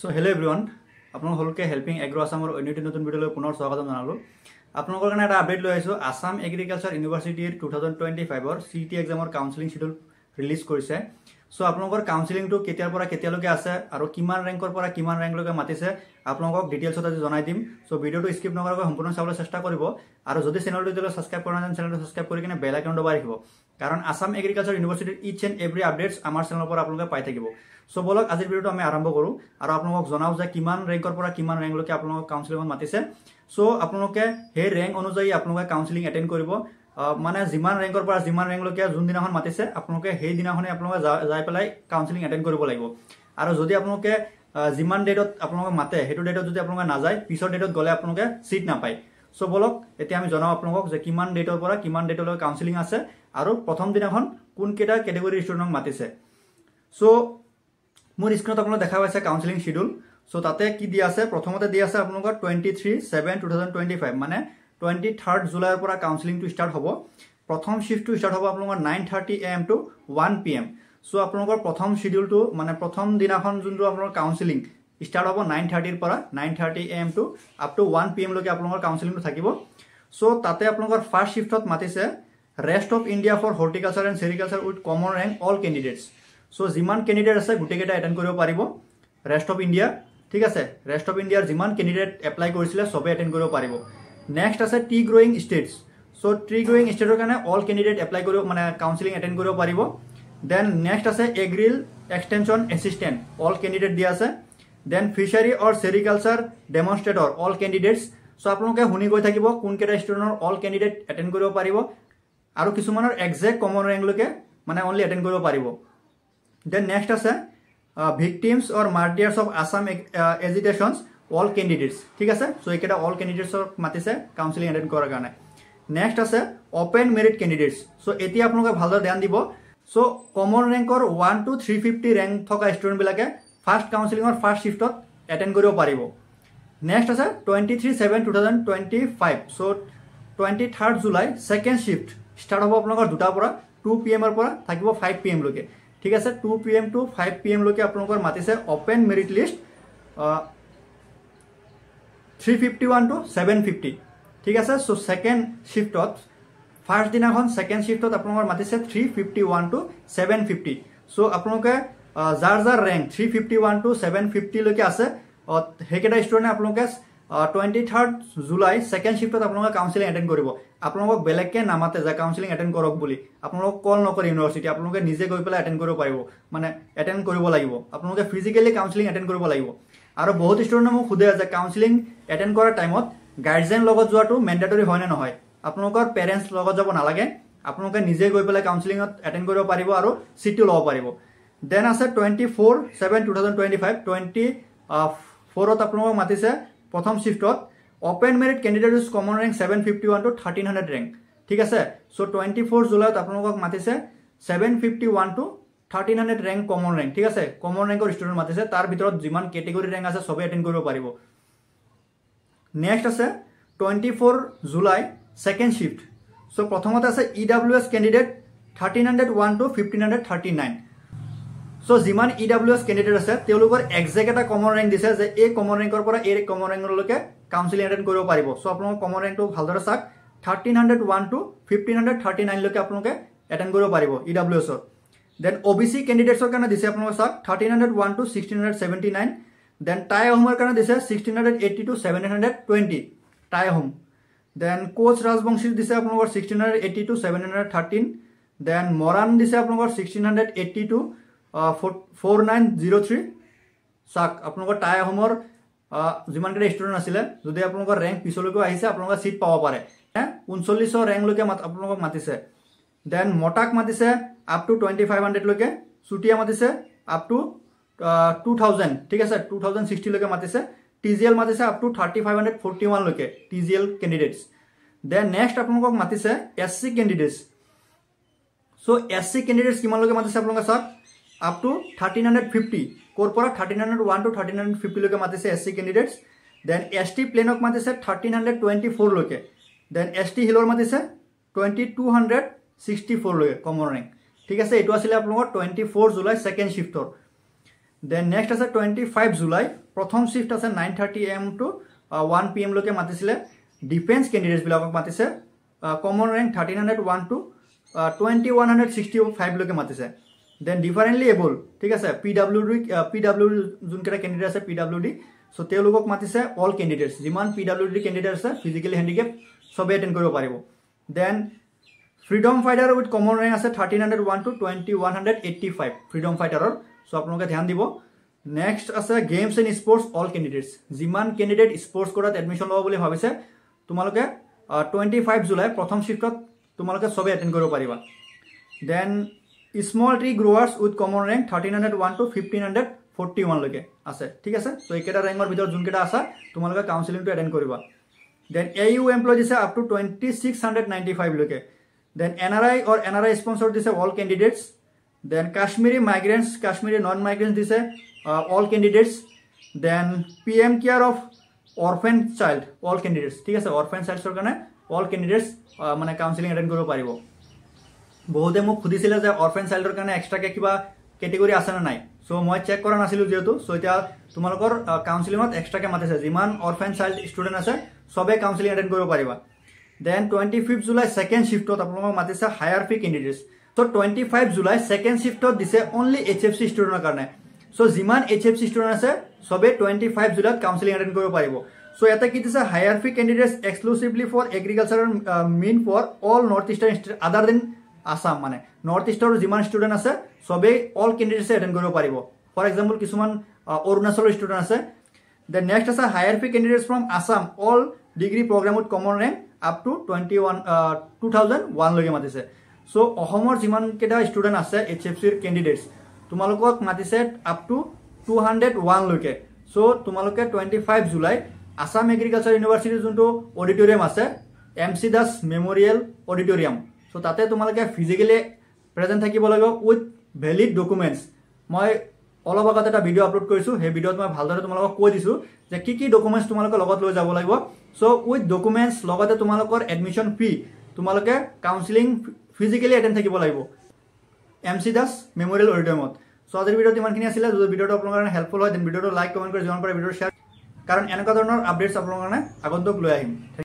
So hello everyone, আপোনালোক সকলোকে helping agro আসামৰ অন্যটি নতুন ভিডিঅ'লৈ পুনৰ স্বাগতম জনালো। আপোনালোকৰ কাৰণে এটা আপডেট লৈ আহিছো। আসাম এগ্ৰিকালচাৰ ইউনিভাৰ্চিটিৰ 2025 ৰ সিটি এক্সামৰ কাউন্সেলিং শিডিউল ৰিলিজ কৰিছে। সো আপোনালোকৰ কাউন্সেলিংটো কেতিয়াৰ পৰা কেতিয়ালৈকে আছে আৰু কিমান ৰেংকৰ পৰা কিমান ৰেংকলৈকে মাতিছে আপোনালোকক ডিটেইলছত আজি জনাই দিম। সো ভিডিঅ'টো স্কিপ নকৰাকৈ সম্পূৰ্ণ চাবলৈ চেষ্টা কৰিব আৰু যদি চেনেলটো এতিয়ালৈ সাবস্ক্ৰাইব কৰা নাই চেনেলটো সাবস্ক্ৰাইব কৰি কিনে বেল আইকনটো দবাই ৰাখিব কাৰণ আসাম এগ্ৰিকালচাৰ ইউনিভাৰ্চিটিৰ ইচ এণ্ড এভৰি আপডেটছ আমাৰ চেনেলৰ পৰা আপোনালোকে পাই থাকিব। সো বলক আজিৰ ভিডিঅ'টো আমি আৰম্ভ কৰোঁ আৰু আপোনালোকক জনাও যে কিমান ৰেংকৰ পৰা কিমান ৰেংকলৈকে আপোনালোকক কাউন্সেলিংত মাতিছে। সো আপোনালোকে সেই ৰেংক অনুযায়ী আপোনালোকে কাউন্সেলিং এটেন্ড কৰিব। মানে যিমান ৰেংকৰ পৰা যিমান ৰেংকলৈকে যোন দিনাখন মাতিছে আপোনালোকে সেই দিনাখনে আপোনালোকে যাই পেলাই কাউন্সেলিং এটেন্ড কৰিব লাগিব। আৰু যদি আপোনালোকে যিমান ডেটত আপোনালোকে মাতে সেইটো ডেটত যদি আপোনালোকে নাযায় পিছৰ ডেটত গ'লে আপোনালোকে সিট নাপায়। সো বলক এতিয়া আমি জনাও আপোনালোকক যে কিমান ডেটৰ পৰা কিমান ডেটলৈ কাউন্সেলিং আছে আৰু প্ৰথম দিনাখন কোন কেইটা কেটেগৰী ষ্টুডেণ্টক মাতিছে। সো মোৰ স্ক্ৰীনত আপোনালোকে দেখা পাইছে কাউন্সেলিং শিডিউল। সো তাতে কি দিয়া আছে, প্ৰথমতে দিয়া আছে আপোনালোকৰ 23/7/2025 মানে 23rd জুলাইৰ পৰা কাউন্সেলিংটো ষ্টাৰ্ট হ'ব। প্ৰথম শিফটটো ষ্টাৰ্ট হ'ব আপোনালোকৰ 9:30 AM to 1 PM। সো আপোনালোকৰ প্ৰথম শিডিউলটো মানে প্ৰথম দিনাখন যোনটো আপোনালোকৰ কাউন্সেলিং ষ্টাৰ্ট হ'ব 9:30 পৰা 9:30 AM to up to 1 PM লৈকে আপোনালোকৰ কাউন্সেলিংটো থাকিব। সো তাতে আপোনালোকৰ ফাৰ্ষ্ট শিফটত মাতিছে rest of India for horticulture and sericulture with common rank all candidates. So যিমান কেণ্ডিডেট আছে গোটেইকেইটা এটেন্ড কৰিব পাৰিব ৰেষ্ট অফ ইণ্ডিয়া। ঠিক আছে, ৰেষ্ট অফ ইণ্ডিয়াৰ যিমান কেণ্ডিডেট এপ্লাই কৰিছিলে সবে এটেন্ড কৰিব পাৰিব। নেক্সট আছে tea growing states. So tea growing ষ্টেটৰ কাৰণে অল কেণ্ডিডেট এপ্লাই কৰিব মানে কাউন্সেলিং এটেন্ড কৰিব পাৰিব। দেন নেক্সট আছে agril extension assistant all candidate দিয়া আছে। Then fishery or sericulture demonstrator all candidates. So আপোনালোকে শুনি গৈ থাকিব কোনকেইটা ষ্টুডেণ্টৰ অল কেণ্ডিডেট এটেন্ড কৰিব পাৰিব আৰু কিছুমানৰ এক্সেক্ট কমন ৰেংকলৈকে মানে অনলি এটেন্ড কৰিব পাৰিব। দেন নেক্সট আছে ভিকটিমছ অৰ মাৰ্টিয়াৰ্ছ অফ আসাম এজিটেশ্যনছ অল কেণ্ডিডেটছ। ঠিক আছে, সো এইকেইটা অল কেণ্ডিডেটছক মাতিছে কাউন্সেলিং এটেন্ড কৰাৰ কাৰণে। নেক্সট আছে অপেন মেৰিট কেণ্ডিডেটছ। সো এতিয়া আপোনালোকে ভালদৰে ধ্যান দিব। সো কমন ৰেংকৰ 1 to 350 ৰেংক থকা ষ্টুডেণ্টবিলাকে ফাৰ্ষ্ট কাউন্সেলিঙৰ ফাৰ্ষ্ট শিফটত এটেন্ড কৰিব পাৰিব। নেক্সট আছে 23/7/2025। So 23rd July second shift start হ'ব আপোনালোকৰ 2টাৰ পৰা 2 PM ৰ পৰা থাকিব 5 PM লৈকে। ঠিক আছে, 2 PM to 5 PM লৈকে আপোনালোকৰ মাতিছে অপেন মেৰিট লিষ্ট 351 to 750। ঠিক আছে, সো ছেকেণ্ড শিফটত ফাৰ্ষ্ট দিনাখন ছেকেণ্ড শিফটত আপোনালোকৰ মাতিছে 351 to 750। সো আপোনালোকে যাৰ যাৰ ৰেংক 351 to 750 লৈকে আছে সেইকেইটা ষ্টুডেণ্টে আপোনালোকে 23rd জুলাই ছেকেণ্ড শিফটত আপোনালোকে কাউন্সেলিং এটেন্ড কৰিব। আপোনালোকক বেলেগকে নামাতে যে কাউন্সেলিং এটেন্ড কৰক বুলি, আপোনালোকক কল নকৰে ইউনিভাৰ্চিটি, আপোনালোকে নিজে গৈ পেলাই এটেন্ড কৰিব পাৰিব মানে এটেন্ড কৰিব লাগিব। আপোনালোকে ফিজিকেলি কাউন্সেলিং এটেন্ড কৰিব লাগিব। আৰু বহুত ষ্টুডেণ্টে মোক সোধে যে কাউন্সেলিং এটেন্ড কৰাৰ টাইমত গাৰ্জেন লগত যোৱাটো মেণ্ডেটৰী হয় নে নহয়। আপোনালোকৰ পেৰেণ্টছ লগত যাব নালাগে, আপোনালোকে নিজে গৈ পেলাই কাউন্সেলিঙত এটেন্ড কৰিব পাৰিব আৰু চিটটো ল'ব পাৰিব। দেন আছে 24/7/2025 24ত আপোনালোকক মাতিছে প্ৰথম শিফটত open merit candidate with common rank 751 to 1300 rank. ঠিক আছে, সো 24 জুলাইত আপোনালোকক মাতিছে 751 to 1300 ৰেংক কমন ৰেংক। ঠিক আছে, কমন ৰেংকৰ ষ্টুডেণ্ট মাতিছে, তাৰ ভিতৰত যিমান কেটেগৰী ৰেংক আছে সবে এটেন্ড কৰিব পাৰিব। নেক্সট আছে 24 জুলাই ছেকেণ্ড শিফট। সো প্ৰথমতে আছে EWS কেণ্ডিডেট 1301 to 1539। সো যিমান EWS কেণ্ডিডেট আছে তেওঁলোকৰ এক্সেক্ট এটা কমন ৰেংক দিছে যে এই কমন ৰেংকৰ পৰা এই কমন ৰেংকলৈকে কাউন্সেলিং এটেন্ড কৰিব পাৰিব। সো আপোনালোকৰ কমন ৰেংকটো ভালদৰে চাওক 1301 to 1539 লৈকে আপোনালোকে এটেন্ড কৰিব পাৰিব EWSৰ। দেন OBC কেণ্ডিডেটছৰ কাৰণে দিছে আপোনালোকে চাওক 1301 to 1679। দেন টাই আহোমৰ কাৰণে দিছে 1680 to 720 টাই আহোম। দেন কোচ ৰাজবংশীৰ দিছে আপোনালোকৰ 1680 to 713। দেন মৰাণ দিছে আপোনালোকৰ 1680 to 4903। চাওক আপোনালোকৰ টাই আহোমৰ যিমানকেইটা ষ্টুডেণ্ট আছিলে যদি আপোনালোকৰ ৰেংক পিছলৈকে আহিছে আপোনালোকে চিট পাব পাৰে। 3900 ৰেংকলৈকে আপোনালোকক মাতিছে। দেন মটাক মাতিছে আপ টু 2500 লৈকে, চুতীয়া মাতিছে আপ টু 2000। ঠিক আছে, 2060 লৈকে মাতিছে। TGL মাতিছে আপ টু 3541 লৈকে TGL কেণ্ডিডেটছ। দেন নেক্সট আপোনালোকক মাতিছে SC candidates. So SC candidates কিমানলৈকে মাতিছে আপোনালোকে চাওক আপ টু 1350 ক'ৰ পৰা 1301 to 1350 লৈকে মাতিছে SC কেণ্ডিডেটছ। দেন ST প্লেনক মাতিছে 1324 লৈকে। দেন ST হিলৰ মাতিছে 2264 লৈকে কমন ৰেংক। ঠিক আছে, এইটো আছিলে আপোনালোকৰ 24 জুলাই ছেকেণ্ড শিফটৰ। দেন নেক্সট আছে 25 জুলাই প্ৰথম শিফট আছে 9:30 AM টু 1 PM লৈকে মাতিছিলে ডিফেন্স কেণ্ডিডেটছ বিলাকক মাতিছে কমন ৰেংক 1301 টু 2165 লৈকে মাতিছে দেন ডিফাৰেন্টলি এবল ঠিক আছে পিডব্লিউডি যোনকেইটা কেণ্ডিডেট আছে পিডব্লিউডি সো তেওঁলোকক মাতিছে অল কেণ্ডিডেটছ যিমান পিডব্লিউডি কেণ্ডিডেট আছে ফিজিক্যালি হ্যান্ডিক্যাপ সবে এটেন্ড কৰিব পাৰিব then freedom fighter with common rank আছে 1301 টু 2185 ফ্রিডম ফাইটারর সো আপোনালোকে ধ্যান দিব নেক্সট আছে games and sports all candidates যিমান ক্যান্ডিডেট স্পোর্টস কৰাত এডমিশন লব বুলি ভাবিছে তোমালোকে 25 জুলাই প্ৰথম শিফটত তোমালোকে সবে এটেন্ড কৰিব পাৰিবা then small tree growers with common rank 1301 to 1541 লৈকে আছে ঠিক আছে সো এইকেটা ৰ্যাঙ্কৰ ভিতৰত যোনকেটা আছে তোমালোকে কাউন্সেলিংটো এটেন্ড কৰিবা দেন AU এমপ্লয় দিছে আপ টু 2695 লৈকে then NRI or NRI sponsor this all candidates then Kashmiri migrants Kashmiri non-migrants this all candidates then PM care of orphan child all candidates ঠিক আছে orphan child সৰ কাৰণে all candidates মানে counselling attend কৰিব পাৰিব বহুতে মোক খুদিছিলে যে orphan child ৰ কাৰণে এক্সট্ৰা কে কিবা ক্যাটেগৰি আছে না নাই সো মই চেক কৰা নাছিলো যেহেতু সো এটা তোমালোকৰ কাউন্সেলিংত এক্সট্ৰা কে মাতিছে যিমান orphan child ষ্টুডেন্ট আছে সবে কাউন্সেলিং এটেন্ড কৰিব পাৰিবা Then 25 July second shift আপোনালোকক মাতিছে higher fee candidates. So 25 July second shift দিছে only HFC student কাৰণে. So যিমান HFC student আছে সবে 25 July কাউন্সেলিং এটেন্ড কৰিব পাৰিব. So এটা কি দিছে higher fee candidates exclusively for agriculture mean for all northeastern state other than Assam মানে northeastern যিমান student আছে সবে all candidates এটেন্ড কৰিব পাৰিব. For example কিছুমান অৰুণাচলৰ student আছে. Then next আছে higher fee candidates from Assam all degree program with common rank up to 2001 লৈকে মাতিছে সো অসমৰ যিমান কেটা ষ্টুডেন্ট আছে HFC ৰ ক্যান্ডিডেটস তোমালোকক মাতিছে আপ টু 201 লৈকে সো তোমালোকে 25 জুলাই আসাম এগ্ৰিকালচাৰ ইউনিভাৰ্সিটি যোনটো অডিটৰিয়াম আছে MC Das memorial auditorium so তাতে তোমালোকে ফিজিক্যালি প্ৰেজেন্ট থাকিব লাগিব উইথ ভ্যালিড ডকুমেন্টস মই অলপ আগতে এটা ভিডিও আপলোড কৰিছো হে ভিডিওত মই ভালদৰে তোমালোকক কৈ দিছো যে কি ডকুমেন্টস তোমালোকে লগত লৈ যাব লাগিব সো উইথ ডকুমেন্টস লগতে তোমালোকৰ এডমিশন ফি তোমালোকে কাউন্সেলিং ফিজিক্যালি এটেন্ড থাকিব লাগিব MC দাস মেমৰিয়েল অডিটৰিয়ামত সো আজিৰ ভিডিওত ইমানখিনি আছিল যদি ভিডিওটো আপোনালোকৰ কাৰণে হেল্পফুল হয় দেন ভিডিওটো লাইক কমেন্ট কৰি যিমান পাৰে ভিডিওটো শেয়াৰ কাৰণ এনেকুৱা ধৰণৰ আপডেটস আপোনালোকৰ কাৰণে আগন্তুক লৈ আহিম